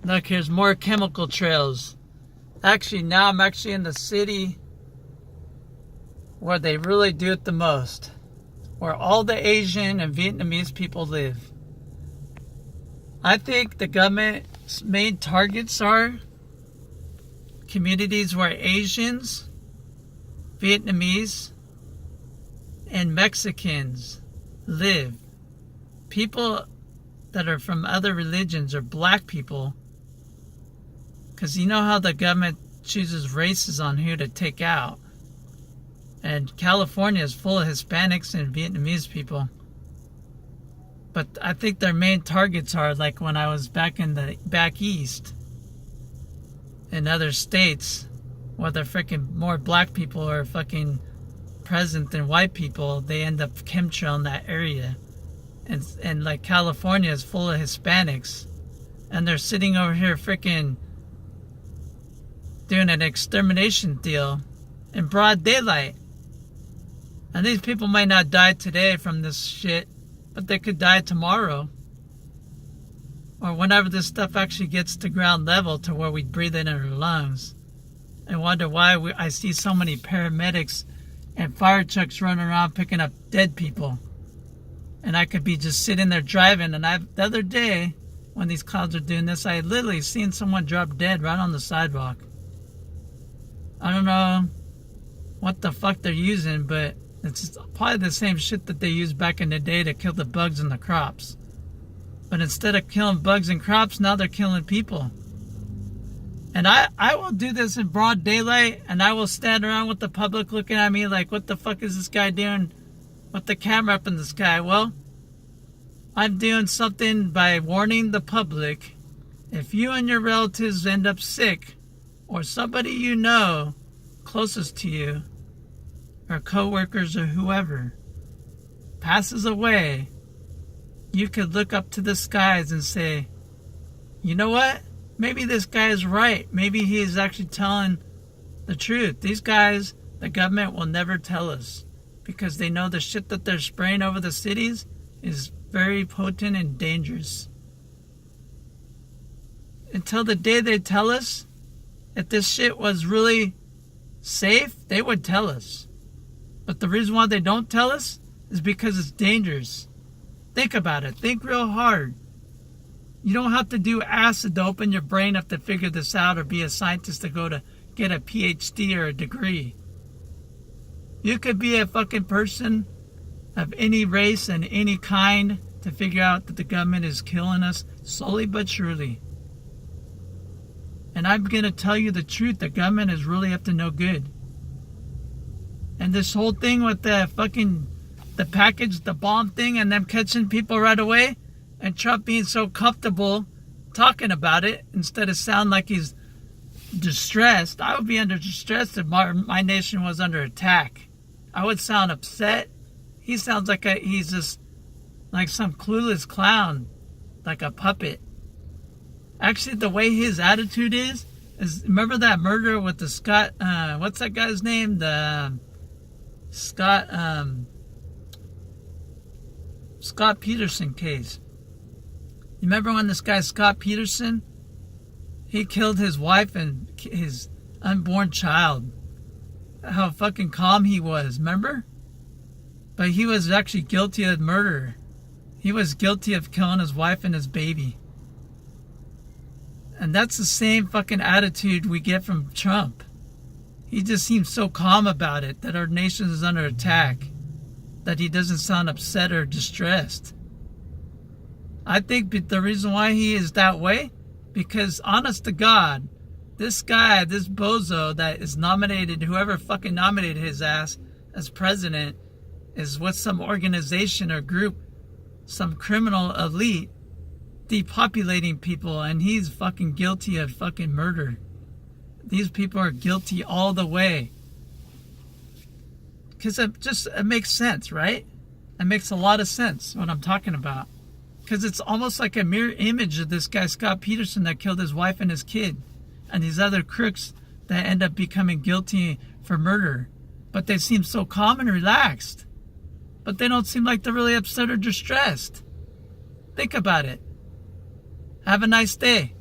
Look, here's more chemical trails. Actually, now I'm actually in the city where they really do it the most. Where all the Asian and Vietnamese people live. I think the government's main targets are communities where Asians, Vietnamese, and Mexicans live. People that are from other religions or black people. Because you know how the government chooses races on who to take out. And California is full of Hispanics and Vietnamese people. But I think their main targets are like when I was back east in other states where they're freaking more black people are fucking present than white people, they end up chemtrailing that area. And like California is full of Hispanics and they're sitting over here freaking doing an extermination deal in broad daylight. And these people might not die today from this shit, but they could die tomorrow. Or whenever this stuff actually gets to ground level to where we breathe it in our lungs. I wonder why I see so many paramedics and fire trucks running around picking up dead people. And I could be just sitting there driving. And the other day, when these clouds are doing this, I had literally seen someone drop dead right on the sidewalk. I don't know what the fuck they're using, but it's probably the same shit that they used back in the day to kill the bugs in the crops. But instead of killing bugs and crops, now they're killing people. And I will do this in broad daylight, and I will stand around with the public looking at me like, what the fuck is this guy doing with the camera up in the sky? Well, I'm doing something by warning the public. If you and your relatives end up sick, or somebody you know closest to you, or co-workers or whoever, passes away, you could look up to the skies and say, you know what? Maybe this guy is right. Maybe he is actually telling the truth. These guys, the government will never tell us because they know the shit that they're spraying over the cities is very potent and dangerous. Until the day they tell us if this shit was really safe, they would tell us. But the reason why they don't tell us is because it's dangerous. Think about it. Think real hard. You don't have to do acid to open your brain up to figure this out or be a scientist to go to get a PhD or a degree. You could be a fucking person of any race and any kind to figure out that the government is killing us slowly but surely. And I'm going to tell you the truth. The government is really up to no good. And this whole thing with the package, the bomb thing, and them catching people right away, and Trump being so comfortable talking about it instead of sound like he's distressed. I would be under distress if my nation was under attack. I would sound upset. He sounds like he's just like some clueless clown, like a puppet. Actually, the way his attitude is remember that murder with the Scott, what's that guy's name? Scott Peterson case. You remember when this guy Scott Peterson, he killed his wife and his unborn child. How fucking calm he was, remember? But he was actually guilty of murder. He was guilty of killing his wife and his baby. And that's the same fucking attitude we get from Trump. He just seems so calm about it, that our nation is under attack, that he doesn't sound upset or distressed. I think the reason why he is that way, because honest to God, this guy, this bozo that is nominated, whoever fucking nominated his ass as president, is with some organization or group, some criminal elite, depopulating people, and he's fucking guilty of fucking murder. These people are guilty all the way. Because it makes sense, right? It makes a lot of sense what I'm talking about. Because it's almost like a mirror image of this guy, Scott Peterson, that killed his wife and his kid. And these other crooks that end up becoming guilty for murder. But they seem so calm and relaxed. But they don't seem like they're really upset or distressed. Think about it. Have a nice day.